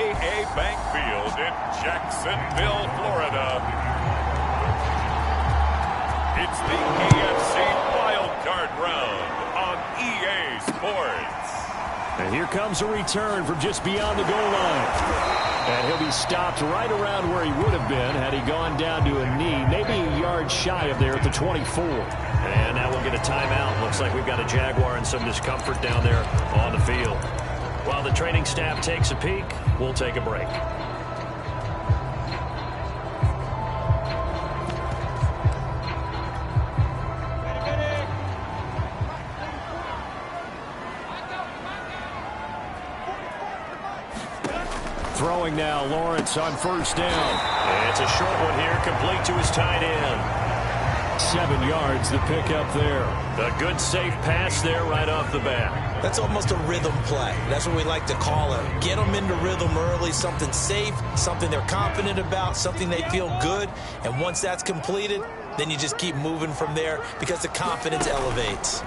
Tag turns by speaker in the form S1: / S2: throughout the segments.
S1: A.A. Bank Field in Jacksonville, Florida. It's the AFC Wildcard Round on EA Sports.
S2: And here comes a return from just beyond the goal line. And he'll be stopped right around where he would have been had he gone down to a knee, maybe a yard shy of there at the 24.
S3: And now we'll get a timeout. Looks like we've got a Jaguar in some discomfort down there on the field. While the training staff takes a peek, we'll take a break.
S2: Throwing now, Lawrence on first down.
S3: It's a short one here, complete to his tight end.
S2: 7 yards, the pickup there.
S3: A good, safe pass there right off the bat.
S4: That's almost a rhythm play. That's what we like to call it. Get them into rhythm early, something safe, something they're confident about, something they feel good. And once that's completed, then you just keep moving from there because the confidence elevates.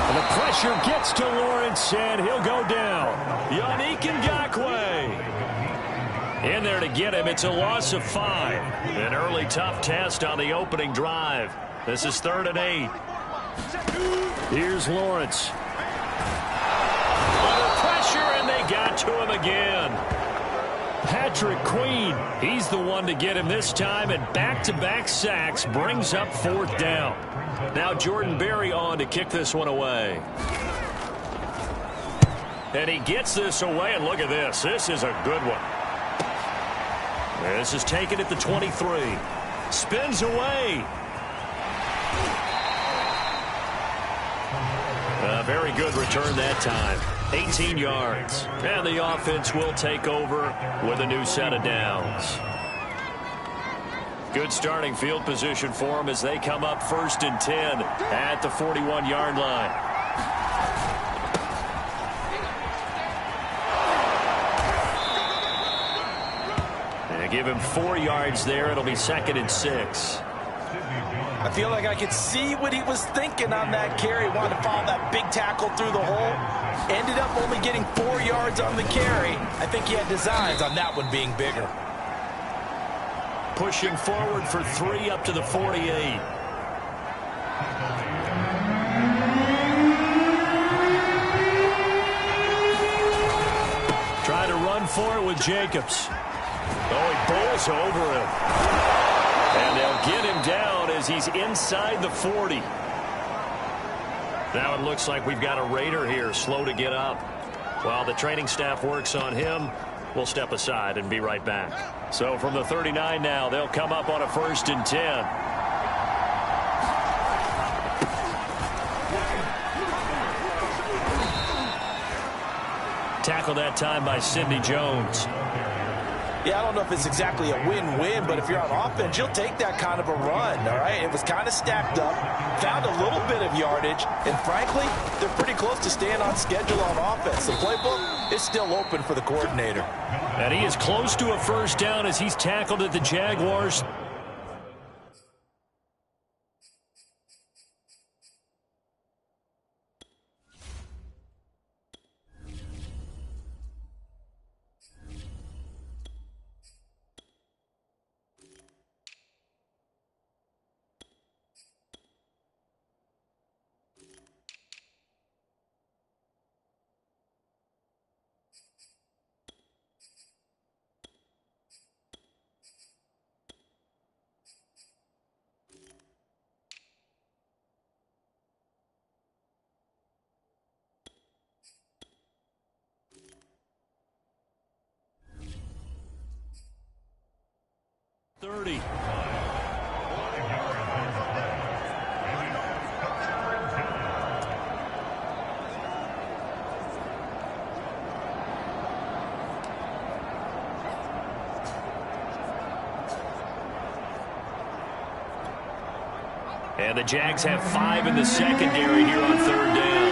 S2: And the pressure gets to Lawrence, and he'll go down. Yannick Ngakoue in there to get him. It's a loss of 5.
S3: An early tough test on the opening drive. This is 3rd and 8.
S2: Here's Lawrence. Under pressure, and they got to him again. Patrick Queen, he's the one to get him this time, and back-to-back sacks brings up 4th down.
S3: Now Jordan Berry on to kick this one away. And he gets this away, and look at this. This is a good one. This is taken at the 23. Spins away. A very good return that time. 18 yards. And the offense will take over with a new set of downs. Good starting field position for them as they come up 1st and 10 at the 41-yard line. And give him 4 yards there. It'll be 2nd and 6.
S4: I feel like I could see what he was thinking on that carry. Wanted to follow that big tackle through the hole. Ended up only getting 4 yards on the carry. I think he had designs on that one being bigger.
S3: Pushing forward for 3 up to the 48.
S2: Try to run for it with Jacobs.
S3: Oh, he bowls over him. And they'll get him down as he's inside the 40. Now it looks like we've got a Raider here, slow to get up. While the training staff works on him, we'll step aside and be right back. So from the 39 now, they'll come up on a 1st and 10.
S2: Tackle that time by Sidney Jones.
S4: Yeah, I don't know if it's exactly a win-win, but if you're on offense, you'll take that kind of a run, all right? It was kind of stacked up, found a little bit of yardage, and frankly, they're pretty close to staying on schedule on offense. The playbook is still open for the coordinator.
S2: And he is close to a 1st down as he's tackled at the Jaguars.
S3: And the Jags have 5 in the secondary here on 3rd down.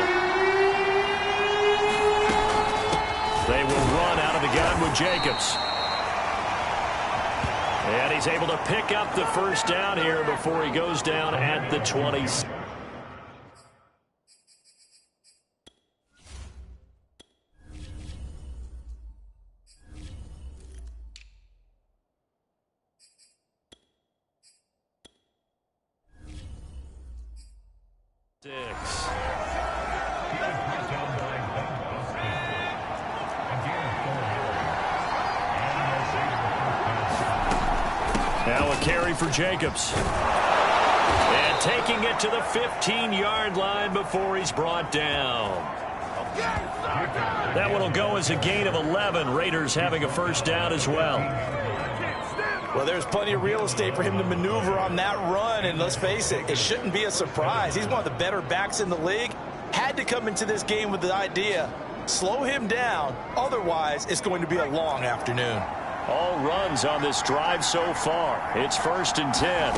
S3: They will run out of the gun with Jacobs. And he's able to pick up the 1st down here before he goes down at the 20. 6. Now a carry for Jacobs. And taking it to the 15-yard line before he's brought down. That one will go as a gain of 11. Raiders having a first down as well.
S4: Well, there's plenty of real estate for him to maneuver on that run, and let's face it, it shouldn't be a surprise. He's one of the better backs in the league. Had to come into this game with the idea, slow him down, otherwise it's going to be a long afternoon.
S3: All runs on this drive so far. It's 1st and 10.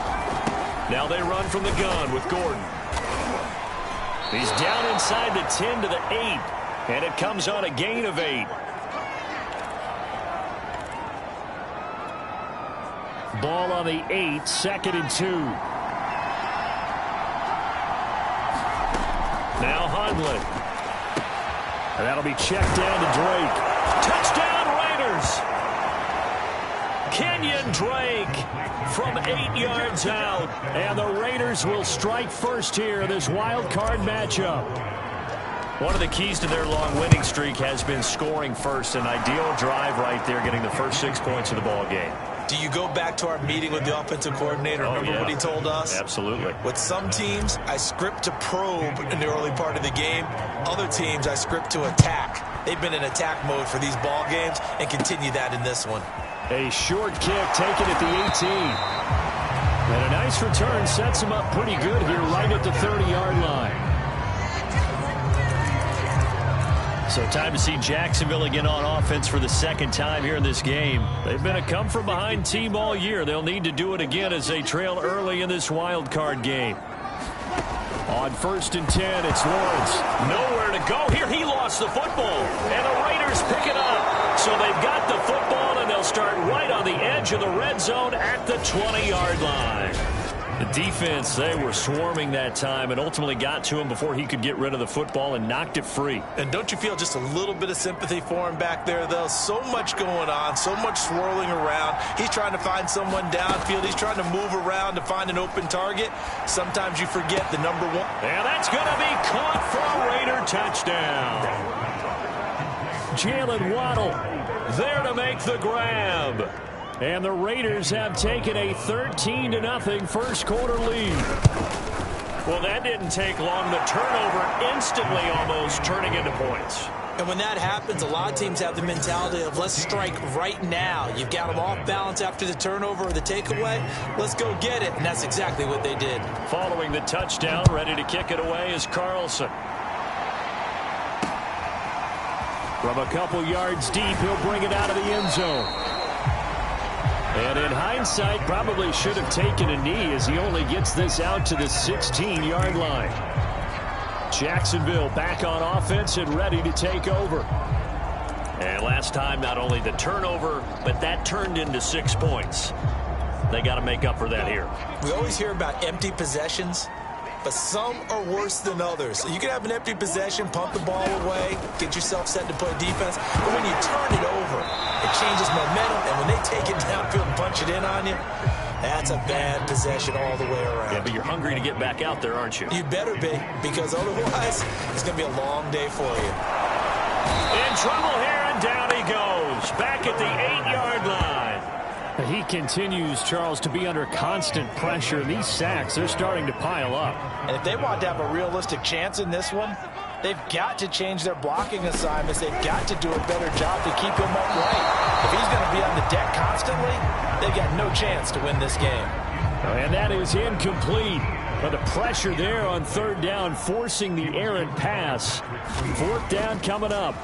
S3: Now they run from the gun with Gordon. He's down inside the 10 to the 8, and it comes on a gain of 8.
S2: Ball on the 8, 2nd and 2.
S3: Now Hundley.
S2: And that'll be checked down to Drake.
S3: Touchdown Raiders! Kenyon Drake from 8 yards out.
S2: And the Raiders will strike first here in this wild card matchup.
S3: One of the keys to their long winning streak has been scoring first. An ideal drive right there, getting the first 6 points of the ball game.
S4: Do you go back to our meeting with the offensive coordinator? Remember what he told us?
S3: Absolutely.
S4: With some teams, I script to probe in the early part of the game. Other teams, I script to attack. They've been in attack mode for these ball games and continue that in this one.
S2: A short kick taken at the 18. And a nice return sets him up pretty good here right at the 30-yard line.
S3: So time to see Jacksonville again on offense for the second time here in this game. They've been a come-from-behind team all year. They'll need to do it again as they trail early in this wild card game.
S2: On 1st and 10, it's Lawrence.
S3: Nowhere to go here. He lost the football, and the Raiders pick it up. So they've got the football, and they'll start right on the edge of the red zone at the 20-yard line. The defense, they were swarming that time and ultimately got to him before he could get rid of the football and knocked it free.
S4: And don't you feel just a little bit of sympathy for him back there, though? So much going on, so much swirling around. He's trying to find someone downfield. He's trying to move around to find an open target. Sometimes you forget the number one.
S3: And that's going to be caught for a Raider touchdown.
S2: Jalen Waddle there to make the grab. And the Raiders have taken a 13-0 first quarter lead.
S3: Well, that didn't take long. The turnover instantly almost turning into points.
S4: And when that happens, a lot of teams have the mentality of let's strike right now. You've got them off balance after the turnover or the takeaway. Let's go get it. And that's exactly what they did.
S3: Following the touchdown, ready to kick it away is Carlson.
S2: From a couple yards deep, he'll bring it out of the end zone. And in hindsight, probably should have taken a knee as he only gets this out to the 16-yard line. Jacksonville back on offense and ready to take over.
S3: And last time, not only the turnover, but that turned into 6 points. They got to make up for that here.
S4: We always hear about empty possessions, but some are worse than others. So you can have an empty possession, pump the ball away, get yourself set to play defense, but when you turn it over, it changes momentum, and when they take it downfield and punch it in on you, that's a bad possession all the way around.
S3: Yeah, but you're hungry to get back out there, aren't you?
S4: You better be, because otherwise, it's going to be a long day for you.
S3: In trouble here, and down he goes. Back at the 8-yard line.
S2: He continues, Charles, to be under constant pressure. These sacks, they're starting to pile up.
S4: And if they want to have a realistic chance in this one, they've got to change their blocking assignments. They've got to do a better job to keep him upright. If he's going to be on the deck constantly, they've got no chance to win this game.
S2: And that is incomplete. But the pressure there on 3rd down, forcing the errant pass. 4th down coming up.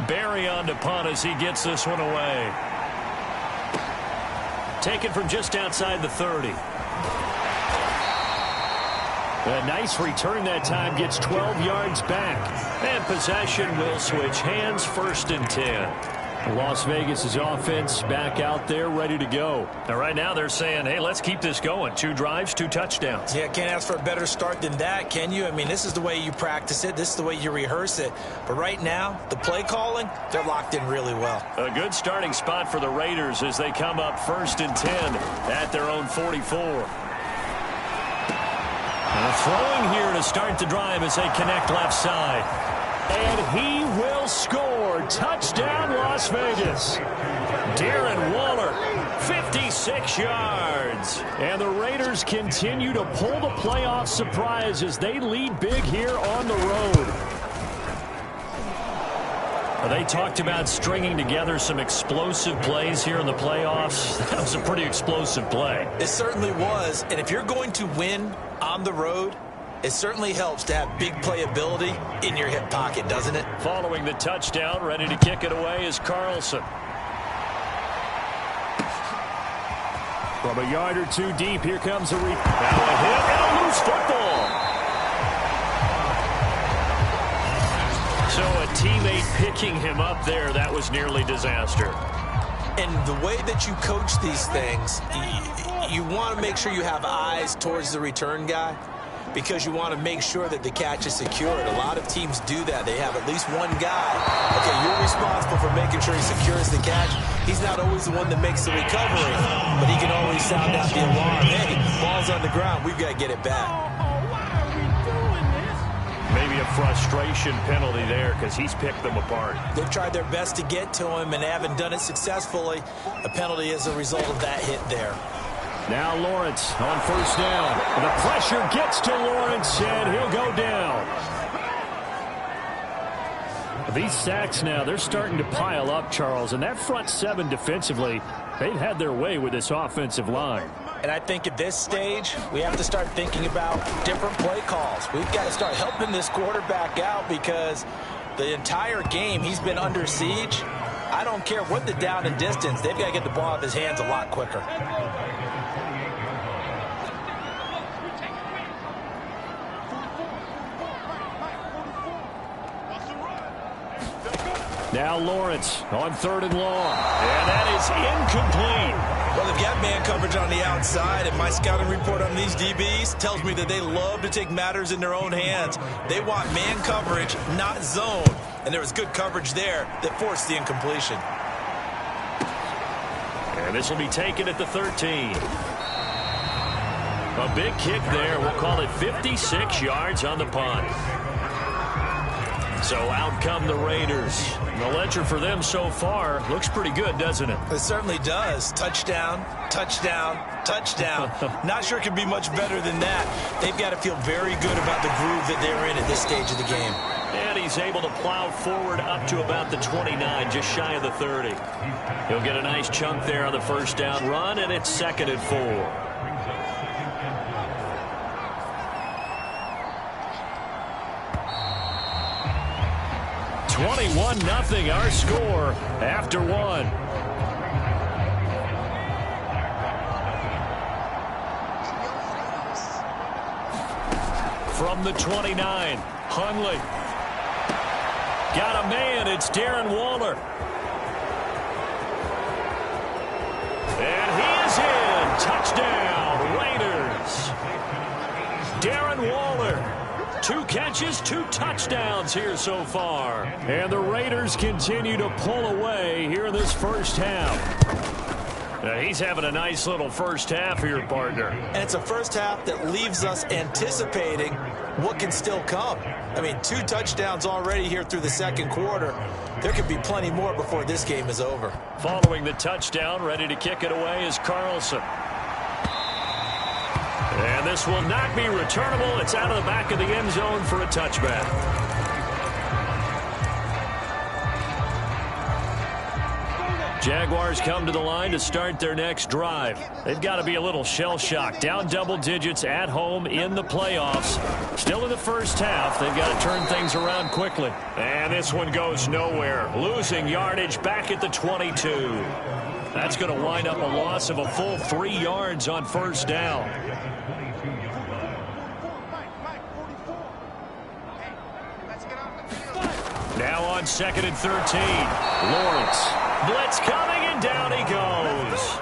S3: Barry on to punt as he gets this one away. Taken from just outside the 30.
S2: A nice return that time, gets 12 yards back.
S3: And possession will switch hands, 1st and 10.
S2: Las Vegas' offense back out there, ready to go.
S3: Now, right now they're saying, hey, let's keep this going. 2 drives, 2 touchdowns.
S4: Yeah, can't ask for a better start than that, can you? I mean, this is the way you practice it. This is the way you rehearse it. But right now, the play calling, they're locked in really well.
S3: A good starting spot for the Raiders as they come up 1st and 10 at their own 44.
S2: And
S3: Throwing here to start the drive as they connect left side.
S2: And he will score. Touchdown, Las Vegas.
S3: Darren Waller, 56 yards.
S2: And the Raiders continue to pull the playoff surprise as they lead big here on the road.
S3: They talked about stringing together some explosive plays here in the playoffs. That was a pretty explosive play.
S4: It certainly was. And if you're going to win on the road, it certainly helps to have big playability in your hip pocket, doesn't it?
S3: Following the touchdown, ready to kick it away is Carlson.
S2: From a yard or two deep, here comes a
S3: Now a hit and a loose football. So a teammate picking him up there, that was nearly disaster.
S4: And the way that you coach these things, you want to make sure you have eyes towards the return guy because you want to make sure that the catch is secured. A lot of teams do that. They have at least one guy. Okay, you're responsible for making sure he secures the catch. He's not always the one that makes the recovery, but he can always sound out the alarm. Hey, ball's on the ground. We've got to get it back.
S3: Maybe a frustration penalty there because he's picked them apart.
S4: They've tried their best to get to him and haven't done it successfully. A penalty as a result of that hit there.
S2: Now Lawrence on first down. And the pressure gets to Lawrence, and he'll go down. These sacks now, they're starting to pile up, Charles. And that front seven defensively, they've had their way with this offensive line.
S4: And I think at this stage, we have to start thinking about different play calls. We've got to start helping this quarterback out because the entire game he's been under siege. I don't care what the down and distance. They've got to get the ball out of his hands a lot quicker.
S2: Now Lawrence on third and long. And that is incomplete.
S4: Well, they've got man coverage on the outside, and my scouting report on these DBs tells me that they love to take matters in their own hands. They want man coverage, not zone. And there was good coverage there that forced the incompletion.
S3: And this will be taken at the 13. A big kick there. We'll call it 56 yards on the punt. So out come the Raiders. The ledger for them so far looks pretty good, doesn't it?
S4: It certainly does. Touchdown, touchdown, touchdown. Not sure it could be much better than that. They've got to feel very good about the groove that they're in at this stage of the game.
S3: And he's able to plow forward up to about the 29, just shy of the 30. He'll get a nice chunk there on the first down run, and it's 2nd and 4. 21-0 our score after one. From the 29, Hundley. Got a man, it's Darren Waller. And he is in. Touchdown, Raiders. Darren Waller. 2 catches, 2 touchdowns here so far.
S2: And the Raiders continue to pull away here in this first half.
S3: Now he's having a nice little first half here, partner.
S4: And it's a first half that leaves us anticipating what can still come. I mean, 2 touchdowns already here through the second quarter. There could be plenty more before this game is over.
S3: Following the touchdown, ready to kick it away is Carlson. And this will not be returnable. It's out of the back of the end zone for a touchback. Jaguars come to the line to start their next drive. They've got to be a little shell-shocked. Down double digits at home in the playoffs. Still in the first half. They've got to turn things around quickly. And this one goes nowhere. Losing yardage back at the 22. That's going to wind up a loss of a full 3 yards on first down. Now on 2nd and 13. Lawrence. Blitz coming, and down he goes.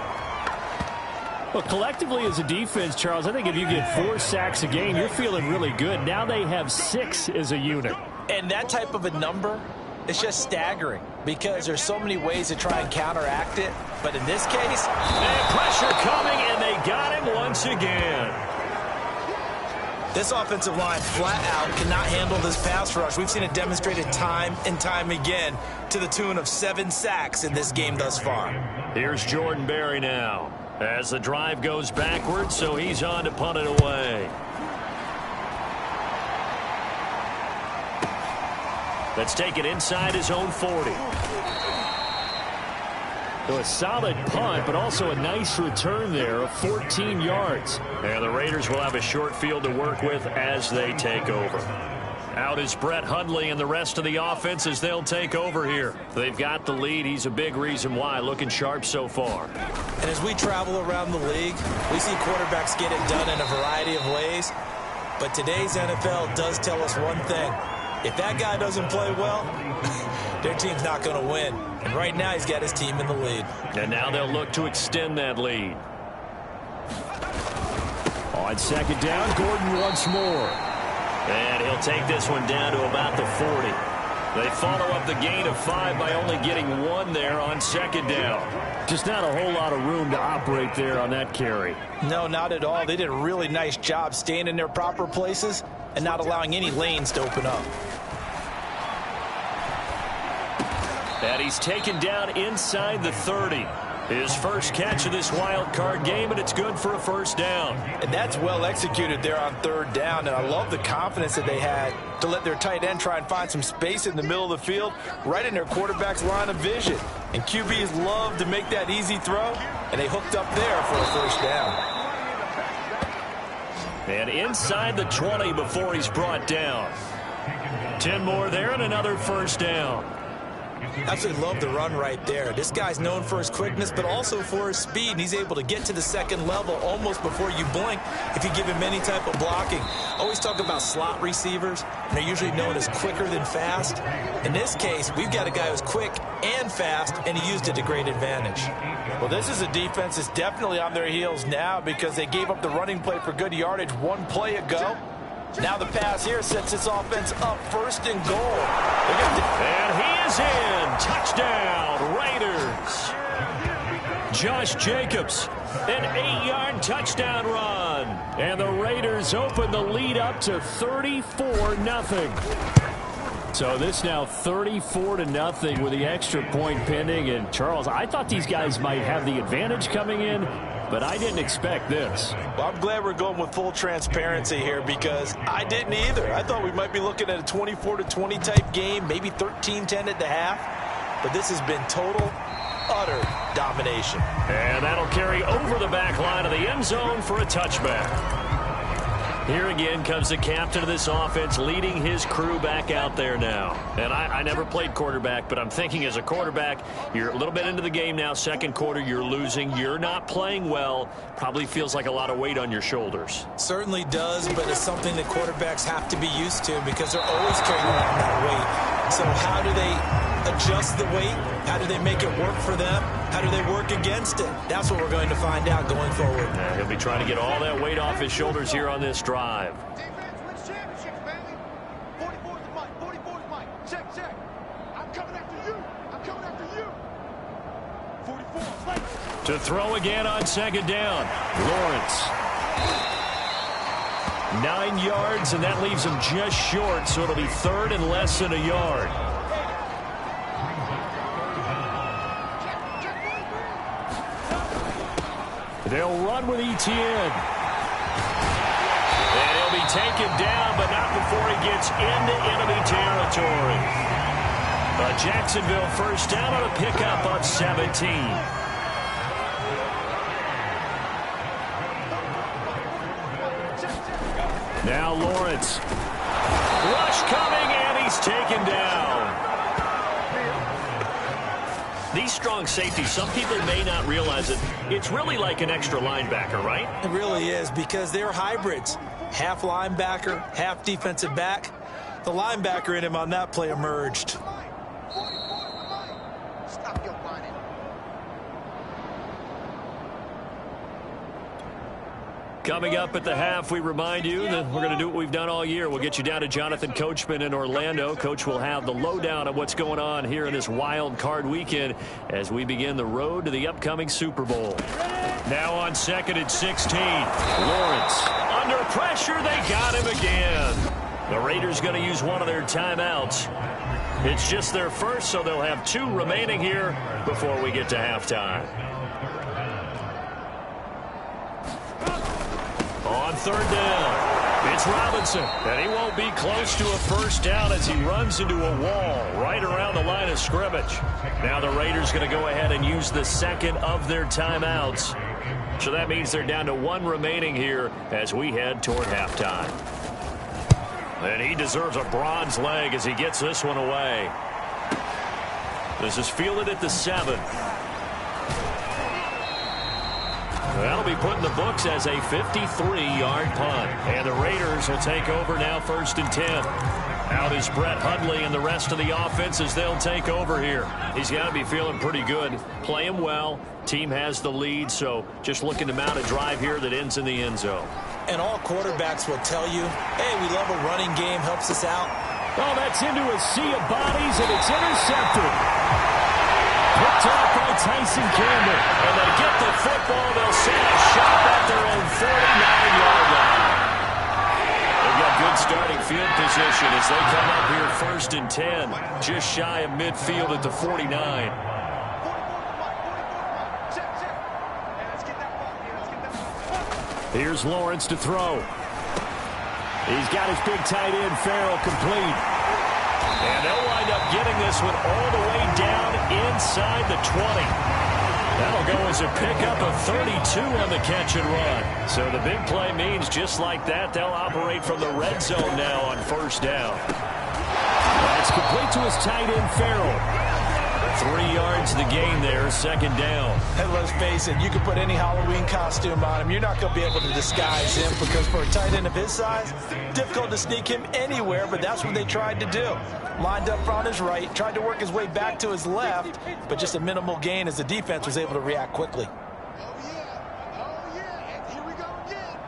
S2: Well, collectively as a defense, Charles, I think if you get 4 sacks a game, you're feeling really good. Now they have 6 as a unit.
S4: And that type of a number is just staggering because there's so many ways to try and counteract it. But in this case,
S3: and pressure coming, and they got him once again.
S4: This offensive line flat out cannot handle this pass rush. We've seen it demonstrated time and time again to the tune of 7 sacks in this game thus far.
S3: Here's Jordan Berry now as the drive goes backwards, so he's on to punt it away. Let's take it inside his own 40.
S2: So a solid punt, but also a nice return there of 14 yards.
S3: And the Raiders will have a short field to work with as they take over. Out is Brett Hundley and the rest of the offense as they'll take over here. They've got the lead. He's a big reason why. Looking sharp so far.
S4: And as we travel around the league, we see quarterbacks get it done in a variety of ways. But today's NFL does tell us one thing. If that guy doesn't play well, their team's not going to win. And right now he's got his team in the lead.
S3: And now they'll look to extend that lead.
S2: On second down, Gordon once more.
S3: And he'll take this one down to about the 40. They follow up the gain of 5 by only getting 1 there on second down.
S2: Just not a whole lot of room to operate there on that carry.
S4: No, not at all. They did a really nice job staying in their proper places and not allowing any lanes to open up.
S3: And he's taken down inside the 30. His first catch of this wild card game, and it's good for a first down.
S4: And that's well executed there on third down, and I love the confidence that they had to let their tight end try and find some space in the middle of the field, right in their quarterback's line of vision. And QBs love to make that easy throw, and they hooked up there for a first down.
S3: And inside the 20 before he's brought down. 10 more there and another first down.
S4: Absolutely love the run right there. This guy's known for his quickness, but also for his speed. And he's able to get to the second level almost before you blink if you give him any type of blocking. Always talk about slot receivers, and they're usually known as quicker than fast. In this case, we've got a guy who's quick and fast, and he used it to great advantage. Well, this is a defense that's definitely on their heels now because they gave up the running play for good yardage 1 play ago. Now the pass here sets this offense up first and goal.
S3: And he is in. Touchdown, Raiders. Josh Jacobs, an 8-yard touchdown run.
S2: And the Raiders open the lead up to 34-0. So this now 34-0 with the extra point pending. And Charles, I thought these guys might have the advantage coming in, but I didn't expect this.
S4: Well, I'm glad we're going with full transparency here because I didn't either. I thought we might be looking at a 24-20 type game, maybe 13-10 at the half. But this has been total, utter domination.
S3: And that'll carry over the back line of the end zone for a touchback. Here again comes the captain of this offense leading his crew back out there now. And I never played quarterback, but I'm thinking as a quarterback, you're a little bit into the game now. Second quarter, you're losing. You're not playing well. Probably feels like a lot of weight on your shoulders.
S4: Certainly does, but it's something that quarterbacks have to be used to because they're always carrying around that weight. So how do they adjust the weight? How do they make it work for them? How do they work against it? That's what we're going to find out going forward.
S3: Yeah, he'll be trying to get all that weight off his shoulders here on this drive.
S5: Defense wins championships, baby. 44's the mic. 44's mic. Check, check. I'm coming after you. I'm coming after you. 44. Fletcher.
S3: To throw again on second down. Lawrence. 9 yards, and that leaves him just short, so it'll be third and less than a yard. They'll run with Etienne. And he'll be taken down, but not before he gets into enemy territory. A Jacksonville first down on a pickup of 17. Now Lawrence. Rush coming, and he's taken down. These strong safeties, some people may not realize it. It's really like an extra linebacker, right?
S4: It really is because they're hybrids. Half linebacker, half defensive back. The linebacker in him on that play emerged.
S5: Stop your whining.
S3: Coming up at the half, we remind you that we're going to do what we've done all year. We'll get you down to Jonathan Coachman in Orlando. Coach will have the lowdown of what's going on here in this wild card weekend as we begin the road to the upcoming Super Bowl. Now on second and 16. Lawrence Under pressure, they got him again. The Raiders going to use one of their timeouts. It's just their first, so they'll have 2 remaining here before we get to halftime. On 3rd down, it's Robinson, and he won't be close to a first down as he runs into a wall right around the line of scrimmage. Now the Raiders going to go ahead and use the second of their timeouts. So that means they're down to 1 remaining here as we head toward halftime. And he deserves a bronze leg as he gets this one away. This is fielded at the 7. That'll be put in the books as a 53-yard punt. And the Raiders will take over now 1st and 10. Out is Brett Hundley and the rest of the offense as they'll take over here. He's got to be feeling pretty good. Playing well. Team has the lead, so just looking to mount a drive here that ends in the end zone.
S4: And all quarterbacks will tell you, hey, we love a running game, helps us out.
S2: Oh, that's into a sea of bodies, and it's intercepted. Picked off by Tyson Campbell.
S3: And they get the football. They'll set a shot at their own 49-yard line. They've got good starting field position as they come up here 1st and 10. Just shy of midfield at the 49.
S2: Here's Lawrence to throw. He's got his big tight end, Farrell, complete.
S3: And they'll wind up getting this one all the way down inside the 20. That'll go as a pickup of 32 on the catch and run. So the big play means just like that, they'll operate from the red zone now on 1st down.
S2: That's complete to his tight end, Farrell.
S3: 3 yards the gain there, 2nd down.
S4: And let's face it, you can put any Halloween costume on him. You're not going to be able to disguise him because for a tight end of his size, difficult to sneak him anywhere, but that's what they tried to do. Lined up on his right, tried to work his way back to his left, but just a minimal gain as the defense was able to react quickly.
S5: Here we go again.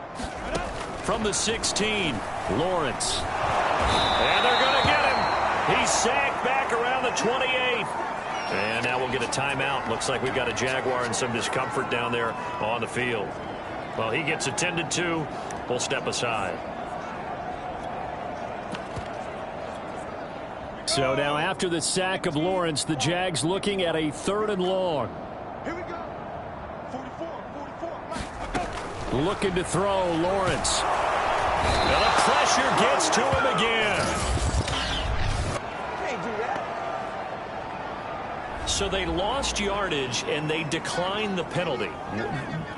S3: From the 16, Lawrence. And they're going to get him. He's sacked back around the 28. And now we'll get a timeout. Looks like we've got a Jaguar and some discomfort down there on the field. Well, he gets attended to. We'll step aside.
S2: So now after the sack of Lawrence, the Jags looking at a 3rd and long.
S5: Here we go. 44.
S2: Looking to throw, Lawrence.
S3: And the pressure gets to him again. So they lost yardage, and they declined the penalty.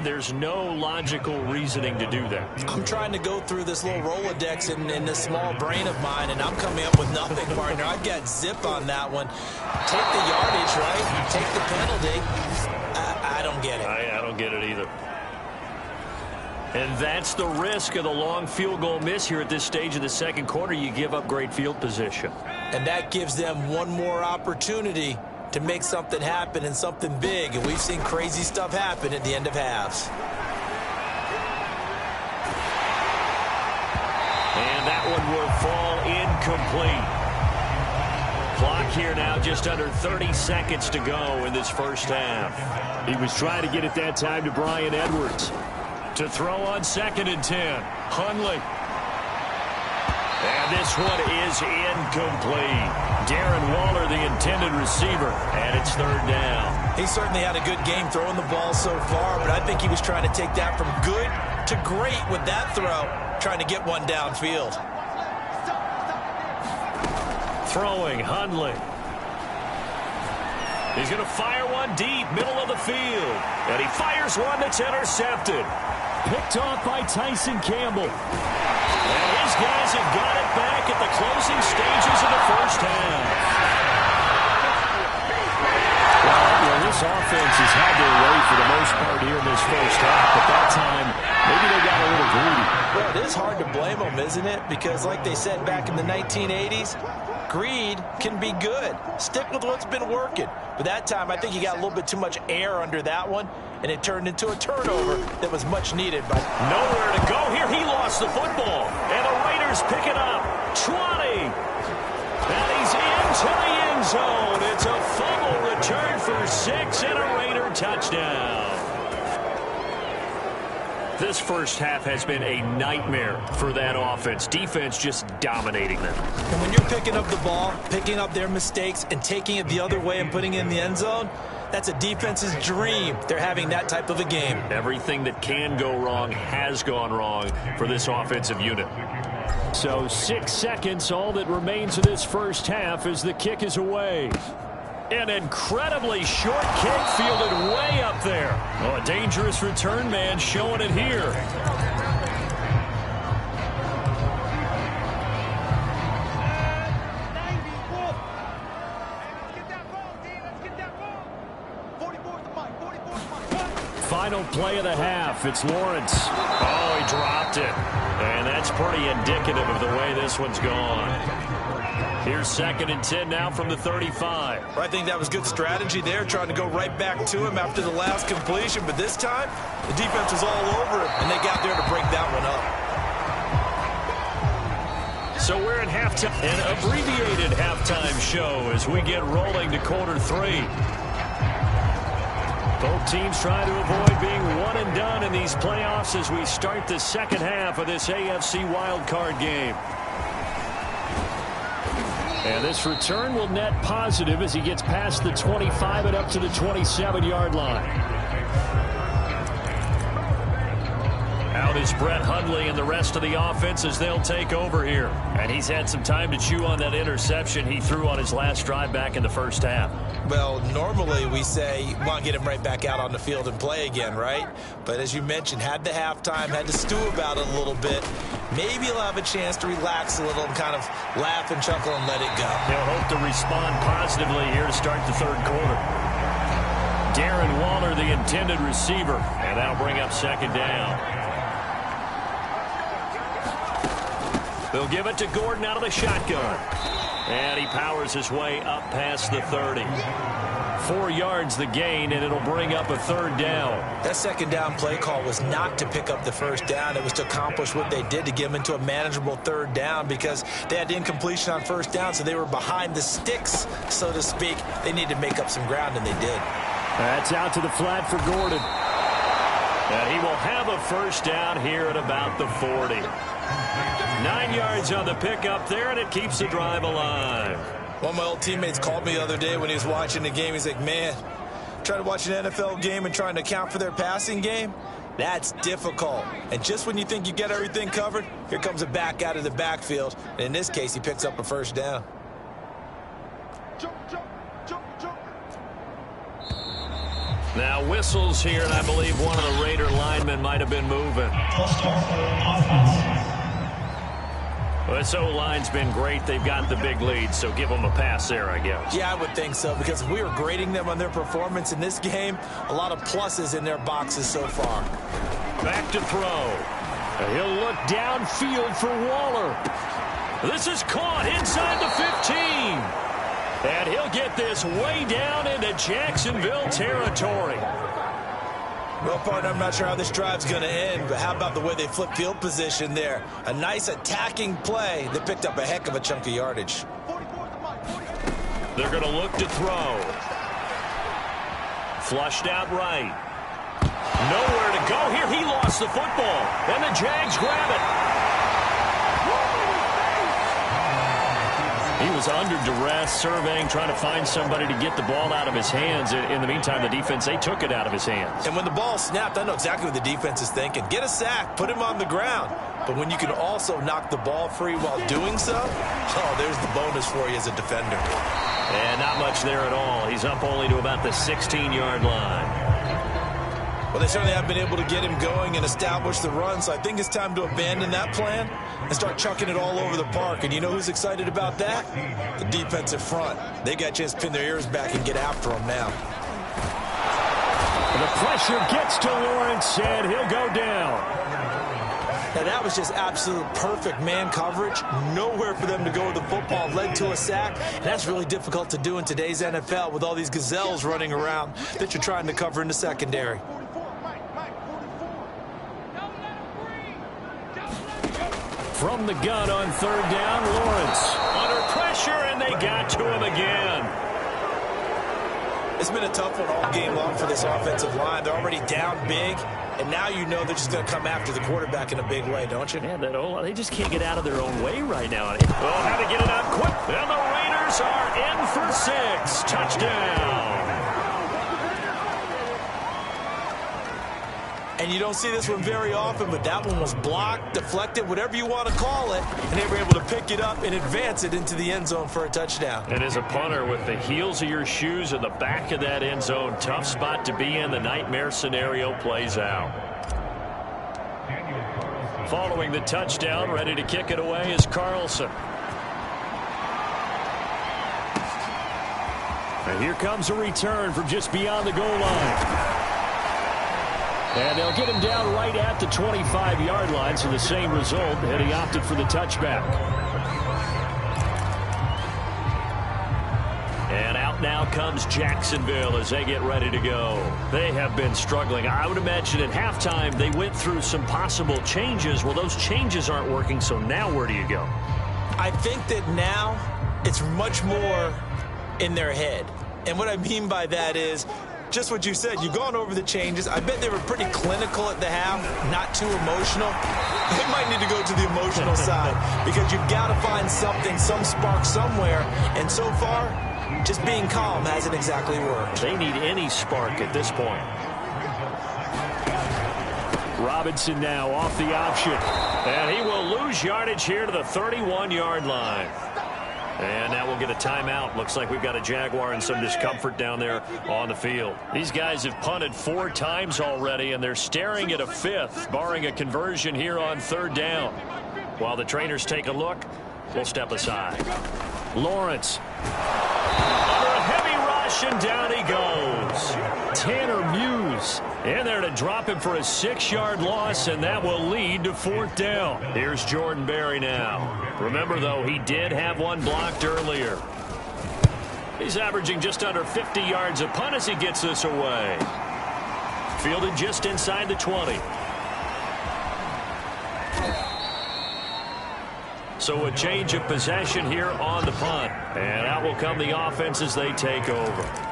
S3: There's no logical reasoning to do that.
S4: I'm trying to go through this little Rolodex in this small brain of mine, and I'm coming up with nothing, partner. I've got zip on that one. Take the yardage, right? Take the penalty. I don't get it.
S3: I don't get it either. And that's the risk of the long field goal miss here at this stage of the 2nd quarter. You give up great field position.
S4: And that gives them one more opportunity to make something happen and something big. And we've seen crazy stuff happen at the end of halves.
S3: And that one will fall incomplete. Clock here now just under 30 seconds to go in this 1st half.
S2: He was trying to get it that time to Brian Edwards.
S3: To throw on 2nd and 10. Hundley. And this one is incomplete. Darren Waller, the intended receiver, and it's 3rd down.
S4: He certainly had a good game throwing the ball so far, but I think he was trying to take that from good to great with that throw, trying to get one downfield.
S3: Throwing, Hundley. He's going to fire one deep, middle of the field. And he fires one that's intercepted.
S2: Picked off by Tyson Campbell.
S3: And his guys have got it back at the closing stages of the 1st half.
S2: Well, this offense has had their way for the most part here in this 1st half, but that time, maybe they got a little greedy.
S4: Well, it is hard to blame them, isn't it? Because like they said back in the 1980s, greed can be good. Stick with what's been working. But that time, I think he got a little bit too much air under that one, and it turned into a turnover that was much needed. But
S3: nowhere to go here. He lost the football. And the Raiders pick it up. 20. And he's into the end zone. It's a fumble return for 6 and a Raider touchdown. This first half has been a nightmare for that offense. Defense just dominating them.
S4: And when you're picking up the ball, picking up their mistakes, and taking it the other way and putting it in the end zone, that's a defense's dream. They're having that type of a game.
S3: Everything that can go wrong has gone wrong for this offensive unit.
S2: So 6 seconds, all that remains of this first half as the kick is away. An incredibly short kick fielded way up there. Oh, a dangerous return man showing it here. Final play of the half. It's Lawrence.
S3: Oh, he dropped it. And that's pretty indicative of the way this one's gone. Here's 2nd and 10 now from the 35.
S4: I think that was good strategy there, trying to go right back to him after the last completion. But this time, the defense was all over him, and they got there to break that one up.
S3: So we're at halftime, an abbreviated halftime show as we get rolling to quarter 3. Both teams trying to avoid being one and done in these playoffs as we start the second half of this AFC wildcard game. And this return will net positive as he gets past the 25 and up to the 27-yard line. Out is Brett Hundley and the rest of the offense as they'll take over here. And he's had some time to chew on that interception he threw on his last drive back in the first half.
S4: Well, normally we say you want to get him right back out on the field and play again, right? But as you mentioned, had the halftime, had to stew about it a little bit. Maybe he'll have a chance to relax a little and kind of laugh and chuckle and let it go.
S3: He'll hope to respond positively here to start the third quarter. Darren Waller, the intended receiver, and that'll bring up 2nd down. They'll give it to Gordon out of the shotgun. And he powers his way up past the 30. 4 yards the gain, and it'll bring up a 3rd down.
S4: That 2nd down play call was not to pick up the 1st down. It was to accomplish what they did to get them into a manageable 3rd down because they had incompletion on 1st down, so they were behind the sticks, so to speak. They needed to make up some ground, and they did.
S2: That's out to the flat for Gordon.
S3: And he will have a 1st down here at about the 40. 9 yards on the pickup there, and it keeps the drive alive.
S4: One of my old teammates called me the other day when he was watching the game. He's like, man, trying to watch an NFL game and trying to account for their passing game, that's difficult. And just when you think you get everything covered, here comes a back out of the backfield. And in this case, he picks up a 1st down.
S3: Now whistles here, and I believe one of the Raider linemen might have been moving. Well, this O-line's been great. They've got the big lead, so give them a pass there, I guess.
S4: Yeah, I would think so, because if we were grading them on their performance in this game, a lot of pluses in their boxes so far.
S3: Back to throw.
S2: And he'll look downfield for Waller.
S3: This is caught inside the 15. And he'll get this way down into Jacksonville territory.
S4: Well, partner, I'm not sure how this drive's going to end, but how about the way they flip field position there? A nice attacking play that picked up a heck of a chunk of yardage.
S3: They're going to look to throw. Flushed out right. Nowhere to go here. He lost the football. And the Jags grab it. He was under duress, surveying, trying to find somebody to get the ball out of his hands. In the meantime, the defense, they took it out of his hands.
S4: And when the ball snapped, I know exactly what the defense is thinking. Get a sack, put him on the ground. But when you can also knock the ball free while doing so, oh, there's the bonus for you as a defender.
S3: And not much there at all. He's up only to about the 16-yard line.
S4: Well, they certainly have been able to get him going and establish the run, so I think it's time to abandon that plan and start chucking it all over the park. And you know who's excited about that? The defensive front. They got a chance to pin their ears back and get after him now.
S2: The pressure gets to Lawrence, and he'll go down.
S4: Now, that was just absolute perfect man coverage. Nowhere for them to go with the football. Led to a sack. And that's really difficult to do in today's NFL with all these gazelles running around that you're trying to cover in the secondary.
S2: From the gun on 3rd down, Lawrence.
S3: Under pressure, and they got to him again.
S4: This been a tough one all game long for this offensive line. They're already down big, and now you know they're just going to come after the quarterback in a big way, don't you?
S3: Yeah, they just can't get out of their own way right now. Well, how to get it out quick. And the Raiders are in for 6. Touchdown.
S4: And you don't see this one very often, but that one was blocked, deflected, whatever you want to call it, and they were able to pick it up and advance it into the end zone for a touchdown.
S3: And as a punter, with the heels of your shoes in the back of that end zone, tough spot to be in. The nightmare scenario plays out. Following the touchdown, ready to kick it away is Carlson.
S2: And here comes a return from just beyond the goal line. And they'll get him down right at the 25-yard line, so the same result, and he opted for the touchback.
S3: And out now comes Jacksonville as they get ready to go. They have been struggling. I would imagine at halftime they went through some possible changes. Well, those changes aren't working, so now where do you go?
S4: I think that now it's much more in their head. And what I mean by that is just what you said. You've gone over the changes. I bet they were pretty clinical at the half, not too emotional. They might need to go to the emotional side because you've got to find something, some spark somewhere. And so far, just being calm hasn't exactly worked.
S3: They need any spark at this point.
S2: Robinson now off the option.
S3: And he will lose yardage here to the 31-yard line. And now we'll get a timeout. Looks like we've got a Jaguar in some discomfort down there on the field. These guys have punted 4 times already, and they're staring at a 5th, barring a conversion here on 3rd down. While the trainers take a look, we'll step aside.
S2: Lawrence.
S3: Under a heavy rush, and down he goes. Tanner Muse in there to drop him for a 6-yard loss, and that will lead to 4th down. Here's Jordan Berry now. Remember, though, he did have one blocked earlier. He's averaging just under 50 yards a punt as he gets this away. Fielded just inside the 20. So a change of possession here on the punt. And out will come the offense as they take over.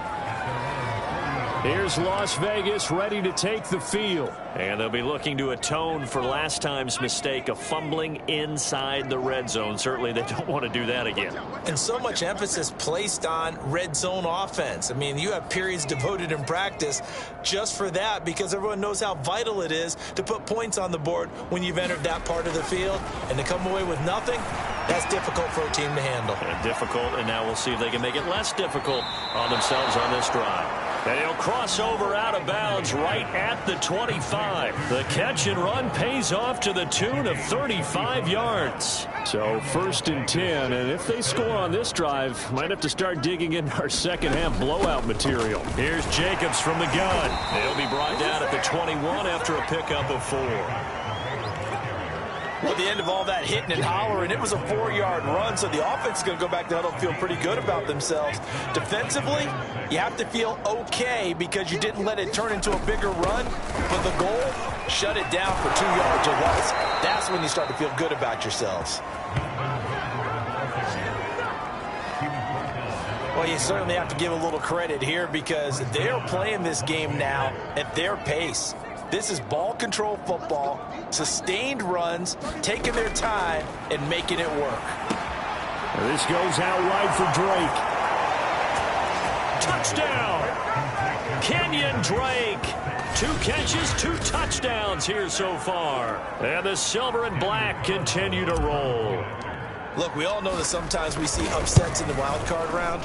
S2: Here's Las Vegas ready to take the field.
S3: And they'll be looking to atone for last time's mistake of fumbling inside the red zone. Certainly they don't want to do that again.
S4: And so much emphasis placed on red zone offense. I mean, you have periods devoted in practice just for that because everyone knows how vital it is to put points on the board when you've entered that part of the field. And to come away with nothing, that's difficult for a team to handle.
S3: And difficult, and now we'll see if they can make it less difficult on themselves on this drive. And he'll cross over out of bounds right at the 25. The catch and run pays off to the tune of 35 yards.
S2: So 1st and 10, and if they score on this drive, might have to start digging in our second half blowout material.
S3: Here's Jacobs from the gun. He'll be brought down at the 21 after a pickup of 4.
S4: Well, at the end of all that hitting and hollering, it was a 4-yard run, so the offense is going to go back to huddle and feel pretty good about themselves. Defensively, you have to feel okay because you didn't let it turn into a bigger run, but the goal, shut it down for 2 yards or less. That's when you start to feel good about yourselves. Well, you certainly have to give a little credit here because they're playing this game now at their pace. This is ball control football, sustained runs, taking their time, and making it work.
S2: This goes out wide for Drake.
S3: Touchdown! Kenyon Drake. 2 catches, 2 touchdowns here so far. And the silver and black continue to roll.
S4: Look, we all know that sometimes we see upsets in the wild card round.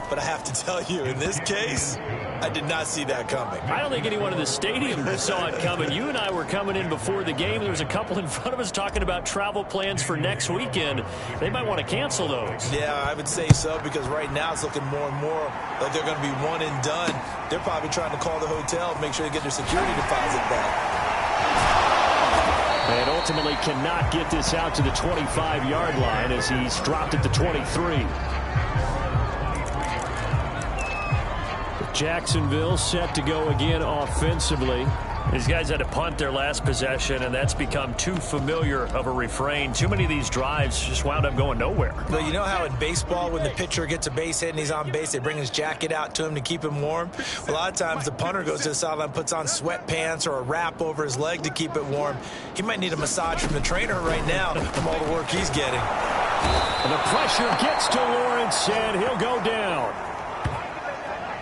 S4: But I have to tell you, in this case, I did not see that coming.
S3: I don't think anyone in the stadium saw it coming. You and I were coming in before the game. There was a couple in front of us talking about travel plans for next weekend. They might want to cancel those.
S4: Yeah, I would say so because right now it's looking more and more like they're going to be one and done. They're probably trying to call the hotel, make sure they get their security deposit back.
S2: And ultimately cannot get this out to the 25-yard line as he's dropped at the 23. Jacksonville set to go again offensively.
S3: These guys had to punt their last possession, and that's become too familiar of a refrain. Too many of these drives just wound up going nowhere.
S4: Well, you know how in baseball, when the pitcher gets a base hit and he's on base, they bring his jacket out to him to keep him warm? A lot of times the punter goes to the sideline, puts on sweatpants or a wrap over his leg to keep it warm. He might need a massage from the trainer right now from all the work he's getting.
S2: And the pressure gets to Lawrence, and he'll go down.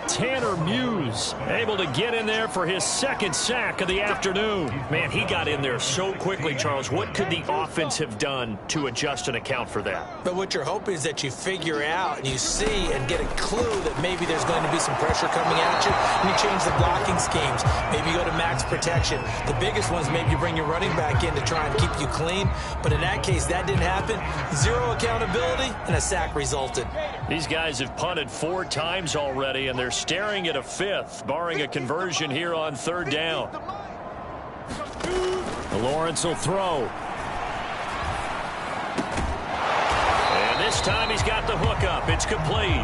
S2: Tanner Muse able to get in there for his second sack of the afternoon.
S3: Man, he got in there so quickly, Charles. What could the offense have done to adjust and account for that?
S4: But what you're hoping is that you figure out and you see and get a clue that maybe there's going to be some pressure coming at you, and you change the blocking schemes. Maybe you go to max protection. The biggest ones, maybe you bring your running back in to try and keep you clean. But in that case, that didn't happen. Zero accountability, and a sack resulted.
S3: These guys have punted 4 times already, and they're staring at a 5th, barring a conversion here on 3rd down.
S2: Lawrence will throw.
S3: And this time he's got the hook up. It's complete.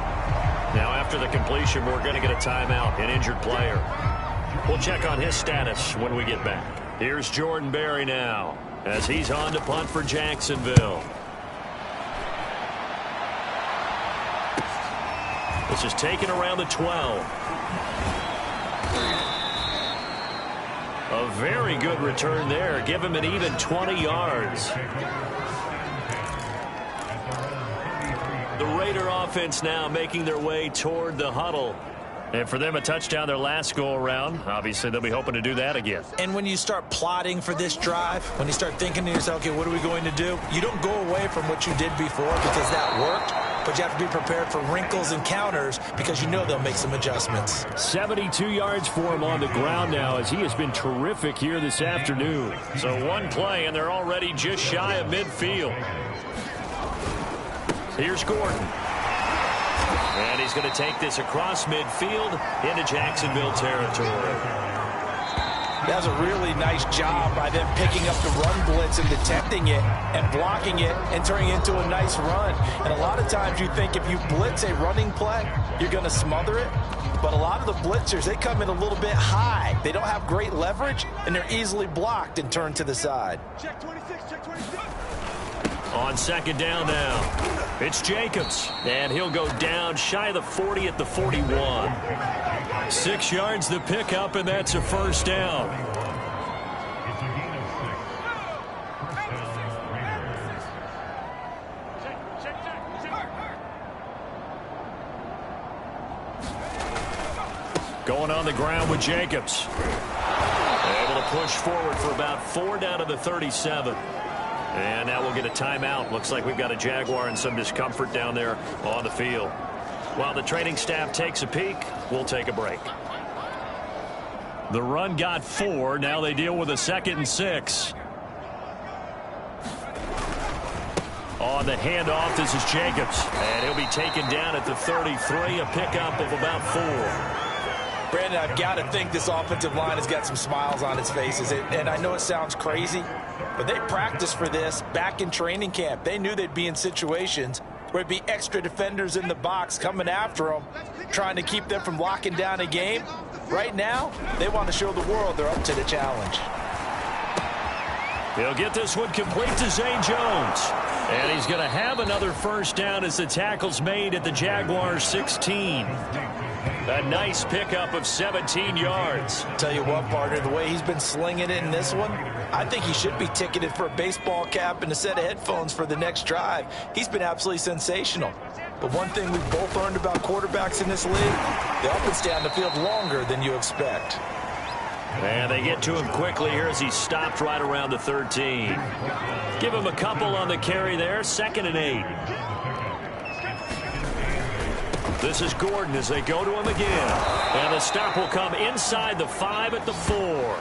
S3: Now after the completion, we're going to get a timeout, an injured player. We'll check on his status when we get back. Here's Jordan Berry now as he's on to punt for Jacksonville. This is taken around the 12. A very good return there. Give him an even 20 yards. The Raider offense now making their way toward the huddle. And for them, a touchdown their last go-around. Obviously, they'll be hoping to do that again.
S4: And when you start plotting for this drive, when you start thinking to yourself, okay, what are we going to do? You don't go away from what you did before because that worked. But you have to be prepared for wrinkles and counters because you know they'll make some adjustments.
S2: 72 yards for him on the ground now as he has been terrific here this afternoon.
S3: So one play, and they're already just shy of midfield. Here's Gordon. And he's going to take this across midfield into Jacksonville territory.
S4: That was a really nice job by them picking up the run blitz and detecting it and blocking it and turning it into a nice run. And a lot of times you think if you blitz a running play, you're going to smother it. But a lot of the blitzers, they come in a little bit high. They don't have great leverage, and they're easily blocked and turned to the side.
S5: Check 26, check 26.
S3: On 2nd down now, it's Jacobs, and he'll go down shy of the 40 at the 41.
S2: 6 yards the pickup, and that's a 1st down. Going on the ground with Jacobs.
S3: Able to push forward for about 4 down to the 37. And now we'll get a timeout. Looks like we've got a Jaguar and some discomfort down there on the field. While the training staff takes a peek, we'll take a break.
S2: The run got 4. Now they deal with a 2nd and 6. On the handoff, this is Jacobs.
S3: And he'll be taken down at the 33, a pickup of about 4.
S4: Brandon, I've got to think this offensive line has got some smiles on its faces. And I know it sounds crazy, but they practiced for this back in training camp. They knew they'd be in situations where it'd be extra defenders in the box coming after them, trying to keep them from locking down a game. Right now, they want to show the world they're up to the challenge.
S2: He'll get this one complete to Zay Jones. And he's going to have another 1st down as the tackle's made at the Jaguars 16. A nice pickup of 17 yards.
S4: Tell you what, partner, the way he's been slinging it in this one, I think he should be ticketed for a baseball cap and a set of headphones for the next drive. He's been absolutely sensational. But one thing we've both learned about quarterbacks in this league, they often stay on the field longer than you expect.
S3: And they get to him quickly here as he stopped right around the 13. Give him a couple on the carry there, 2nd and 8. This is Gordon as they go to him again. And the stop will come inside the 5 at the 4.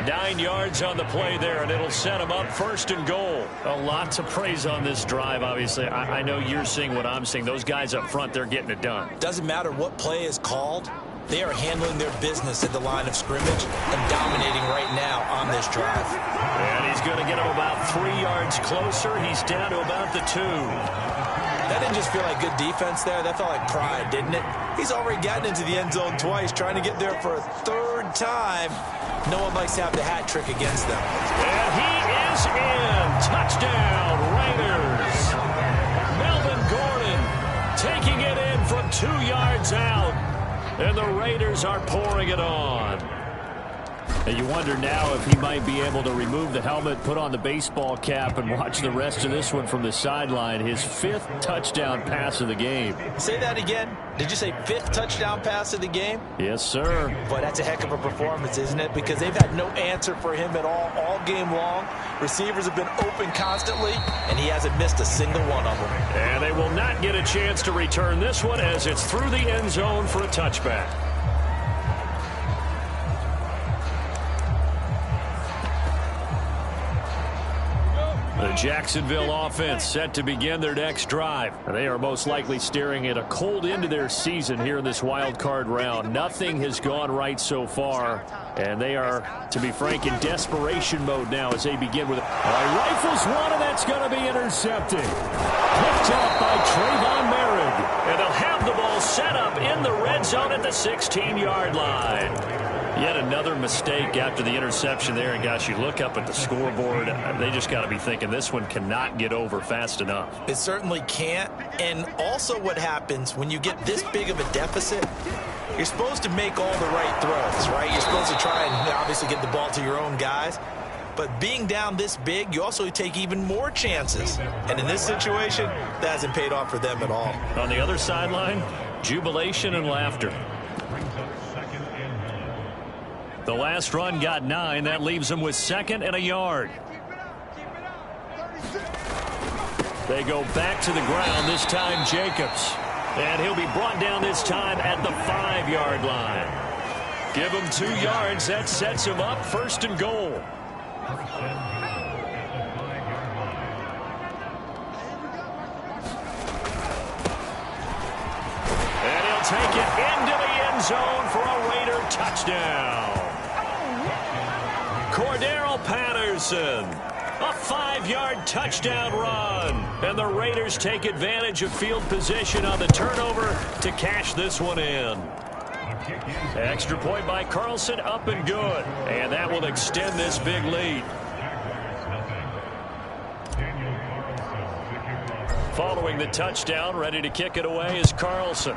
S3: 9 yards on the play there, and it'll set him up 1st and goal.
S2: A lot to praise on this drive, obviously. I know you're seeing what I'm seeing. Those guys up front, they're getting it done.
S4: Doesn't matter what play is called. They are handling their business at the line of scrimmage and dominating right now on this drive.
S3: And he's going to get him about 3 yards closer. He's down to about the 2.
S4: That didn't just feel like good defense there. That felt like pride, didn't it? He's already gotten into the end zone twice, trying to get there for a third time. No one likes to have the hat trick against them.
S3: And he is in. Touchdown, Raiders. Melvin Gordon taking it in from 2 yards out. And the Raiders are pouring it on.
S2: And you wonder now if he might be able to remove the helmet, put on the baseball cap, and watch the rest of this one from the sideline. His 5th touchdown pass of the game.
S4: Say that again. Did you say 5th touchdown pass of the game?
S2: Yes, sir.
S4: Boy, that's a heck of a performance, isn't it? Because they've had no answer for him at all game long. Receivers have been open constantly, and he hasn't missed a single one of them.
S3: And they will not get a chance to return this one as it's through the end zone for a touchback. The Jacksonville offense set to begin their next drive. They are most likely staring at a cold end to their season here in this wild card round. Nothing has gone right so far, and they are, to be frank, in desperation mode now as they begin with rifles one, and that's going to be intercepted. Picked up by Trayvon Merrick. And they'll have the ball set up in the red zone at the 16-yard line. Yet another mistake after the interception there. And, gosh, you look up at the scoreboard, they just got to be thinking this one cannot get over fast enough.
S4: It certainly can't. And also what happens when you get this big of a deficit, you're supposed to make all the right throws, right? You're supposed to try and obviously get the ball to your own guys. But being down this big, you also take even more chances. And in this situation, that hasn't paid off for them at all.
S3: On the other sideline, jubilation and laughter. The last run got 9. That leaves them with 2nd and a yard. They go back to the ground, this time Jacobs. And he'll be brought down this time at the 5-yard line. Give him 2 yards. That sets him up 1st and goal. And he'll take it into the end zone for a Raider touchdown. Cordero Patterson, a 5-yard touchdown run. And the Raiders take advantage of field position on the turnover to cash this one in. Extra point by Carlson, up and good. And that will extend this big lead. Following the touchdown, ready to kick it away is Carlson.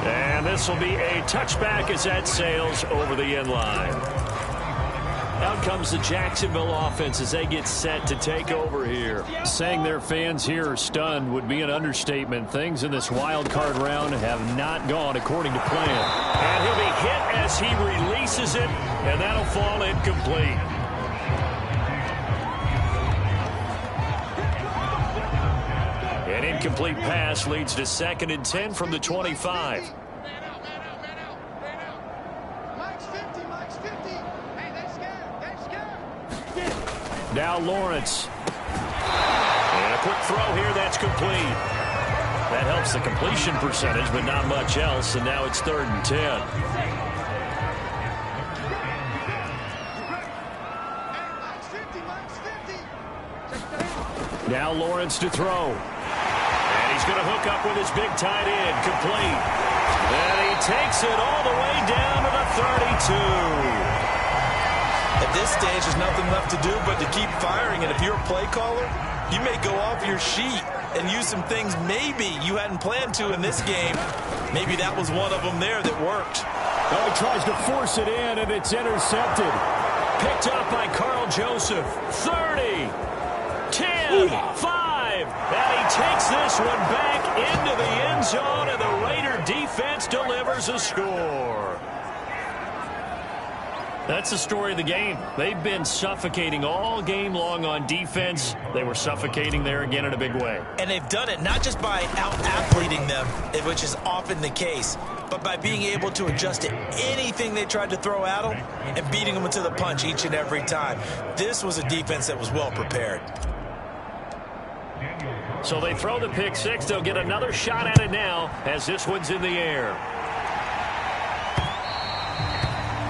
S3: And this will be a touchback as that sails over the end line. Out comes the Jacksonville offense as they get set to take over here.
S2: Saying their fans here are stunned would be an understatement. Things in this wild card round have not gone according to plan.
S3: And he'll be hit as he releases it, and that'll fall incomplete. An incomplete pass leads to 2nd and 10 from the 25. Now Lawrence. And a quick throw here, that's complete. That helps the completion percentage, but not much else, and now it's 3rd and 10. Now Lawrence to throw. And he's going to hook up with his big tight end, complete. And he takes it all the way down to the 32.
S4: At this stage, there's nothing left to do but to keep firing. And if you're a play caller, you may go off your sheet and use some things maybe you hadn't planned to in this game. Maybe that was one of them there that worked.
S2: Oh, he tries to force it in, and it's intercepted.
S3: Picked up by Carl Joseph. 30, 10, 5. And he takes this one back into the end zone, and the Raider defense delivers a score. That's the story of the game. They've been suffocating all game long on defense. They were suffocating there again in a big way.
S4: And they've done it not just by out-athleting them, which is often the case, but by being able to adjust to anything they tried to throw at them and beating them to the punch each and every time. This was a defense that was well prepared.
S3: So they throw the pick six. They'll get another shot at it now as this one's in the air.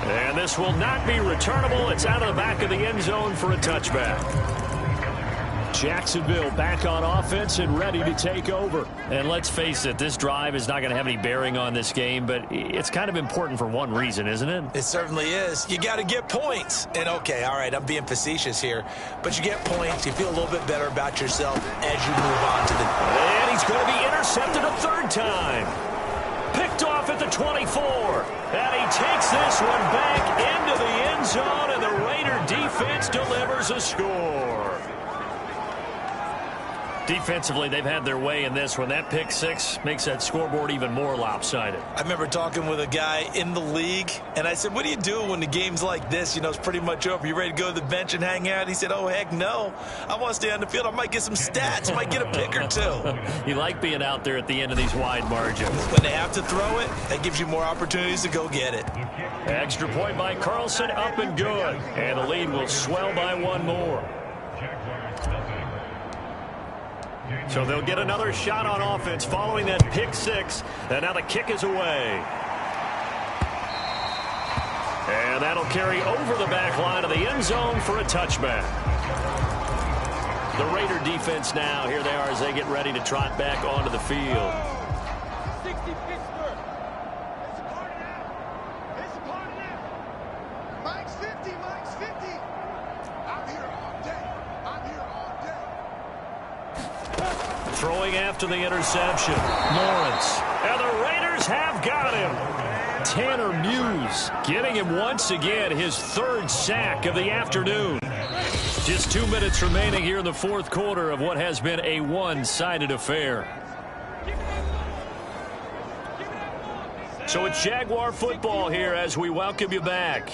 S3: And this will not be returnable. It's out of the back of the end zone for a touchback.
S2: Jacksonville back on offense and ready to take over.
S3: And let's face it, this drive is not going to have any bearing on this game, but it's kind of important for one reason, isn't it?
S4: It certainly is. You got to get points. And, okay, all right, I'm being facetious here, but you get points. You feel a little bit better about yourself as you move on to the...
S3: And he's going to be intercepted a third time. Picked off at the 24. And he takes this one back into the end zone, and the Raider defense delivers a score. Defensively, they've had their way in this one. That pick six makes that scoreboard even more lopsided.
S4: I remember talking with a guy in the league, and I said, what do you do when the game's like this? You know, it's pretty much over. You ready to go to the bench and hang out? He said, oh, heck no. I want to stay on the field. I might get some stats. I might get a pick or two.
S3: You like being out there at the end of these wide margins.
S4: When they have to throw it, that gives you more opportunities to go get it.
S3: Extra point by Carlson, up and good. And the lead will swell by one more. So they'll get another shot on offense following that pick six. And now the kick is away. And that'll carry over the back line of the end zone for a touchback. The Raider defense now, here they are as they get ready to trot back onto the field.
S5: 60 Pittsburgh. It's a party now. It's a party now. Mike's 50. Mike's 50. I'm here all day. I'm here all day.
S3: Throwing after the interception. Lawrence. And the Raiders have got him. Tanner Muse getting him once again his third sack of the afternoon. Just 2 minutes remaining here in the fourth quarter of what has been a one-sided affair. So it's Jaguar football here as we welcome you back.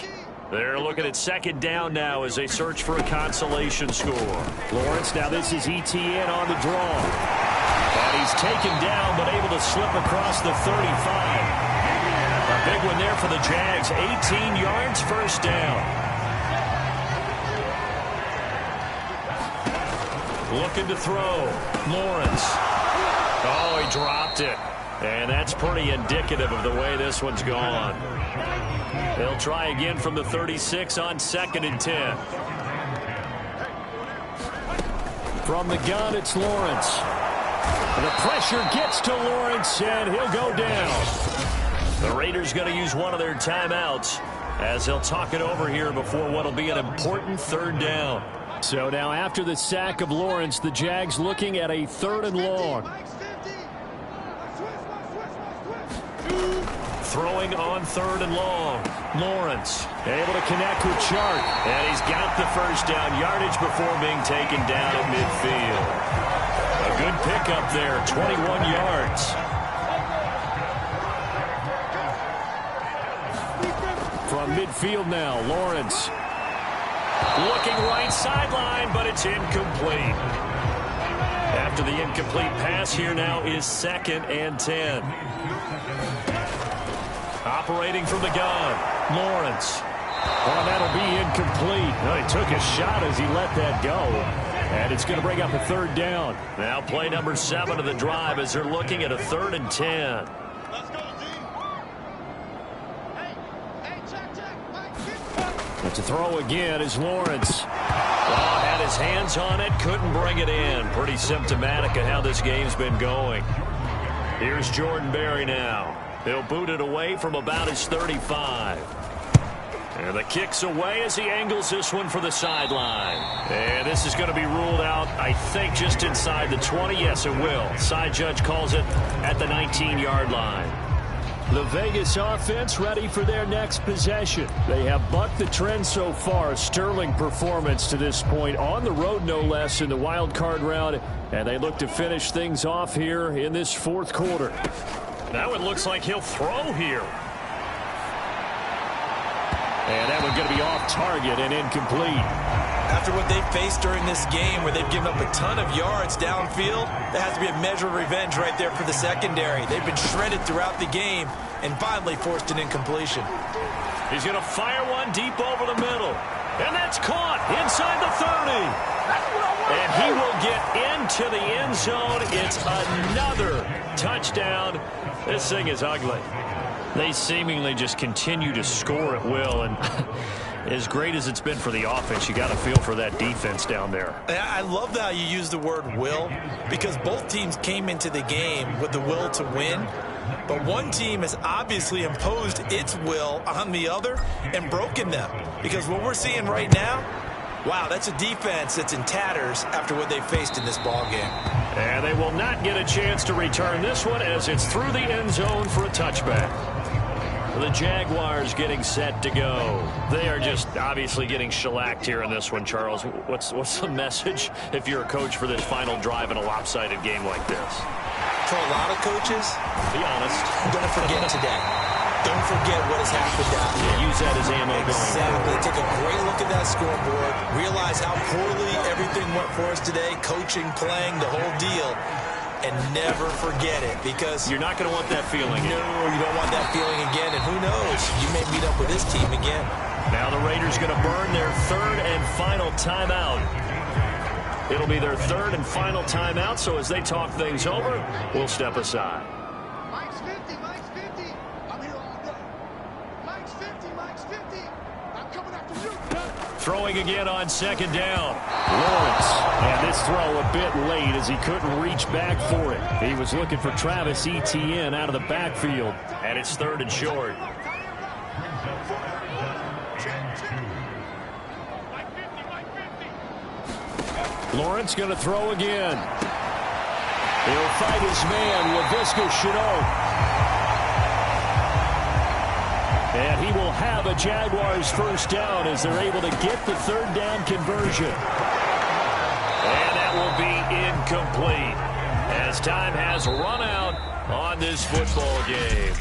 S3: They're looking at second down now as they search for a consolation score.
S2: Lawrence, now this is ETN on the draw. And he's taken down but able to slip across the 35.
S3: A big one there for the Jags. 18 yards, first down. Looking to throw. Lawrence. Oh, he dropped it. And that's pretty indicative of the way this one's gone. They'll try again from the 36 on 2nd and 10.
S2: From the gun, it's Lawrence. The pressure gets to Lawrence, and he'll go down.
S3: The Raiders going to use one of their timeouts as they'll talk it over here before what will be an important third down.
S2: So now after the sack of Lawrence, the Jags looking at a 3rd and long.
S3: Throwing on 3rd and long. Lawrence
S2: able to connect with Chark.
S3: And he's got the first down yardage before being taken down at midfield. A good pickup there, 21 yards.
S2: From midfield now, Lawrence.
S3: Looking right sideline, but it's incomplete. After the incomplete pass, here now is 2nd and 10. Operating from the gun, Lawrence.
S2: Well, that'll be incomplete. Well, he took a shot as he let that go. And it's going to bring up a 3rd down.
S3: Now play number 7 of the drive as they're looking at a 3rd and 10.
S5: Let's go, G. Hey, check.
S2: But to throw again is Lawrence.
S3: Well, had his hands on it, couldn't bring it in. Pretty symptomatic of how this game's been going. Here's Jordan Berry now. He'll boot it away from about his 35. And the kick's away as he angles this one for the sideline. And this is going to be ruled out, I think, just inside the 20. Yes, it will. Side judge calls it at the 19-yard line.
S2: The Vegas offense ready for their next possession. They have bucked the trend so far. Sterling performance to this point. On the road, no less, in the wild card round. And they look to finish things off here in this fourth quarter.
S3: Now it looks like he'll throw here.
S2: And that one going to be off target and incomplete.
S4: After what they've faced during this game where they've given up a ton of yards downfield, there has to be a measure of revenge right there for the secondary. They've been shredded throughout the game and finally forced an incompletion.
S3: He's going to fire one deep over the middle. And that's caught inside the 30. And he will get into the end zone. It's another touchdown. This thing is ugly. They seemingly just continue to score at will. And As great as it's been for the offense, you got to feel for that defense down there.
S4: I love how you use the word will, because both teams came into the game with the will to win. But one team has obviously imposed its will on the other and broken them. Because what we're seeing right now, wow, that's a defense that's in tatters after what they faced in this ballgame.
S3: And they will not get a chance to return this one as it's through the end zone for a touchback. The Jaguars getting set to go. They are just obviously getting shellacked here in this one, Charles. What's the message if you're a coach for this final drive in a lopsided game like this?
S4: For a lot of coaches,
S3: be honest,
S4: I'm going to forget today. Don't forget what has happened out here.
S3: Use that as ammo.
S4: Exactly. Take a great look at that scoreboard. Realize how poorly everything went for us today. Coaching, playing, the whole deal. And never forget it, because
S3: you're not going to want that feeling again.
S4: No, you don't want that feeling again. And who knows? You may meet up with this team again.
S3: Now the Raiders going to burn their third and final timeout. It'll be their third and final timeout, so as they talk things over, we'll step aside.
S5: Mike's 50, Mike's 50. I'm here all day. Mike's 50, Mike's 50. I'm coming after you.
S2: Throwing again on second down. Lawrence. And this throw a bit late as he couldn't reach back for it. He was looking for Travis Etienne out of the backfield.
S3: And it's third and short.
S2: Lawrence going to throw again. He'll fight his man, Laviska Shenault. And he will have a Jaguars first down as they're able to get the third down conversion.
S3: And that will be incomplete as time has run out on this football game.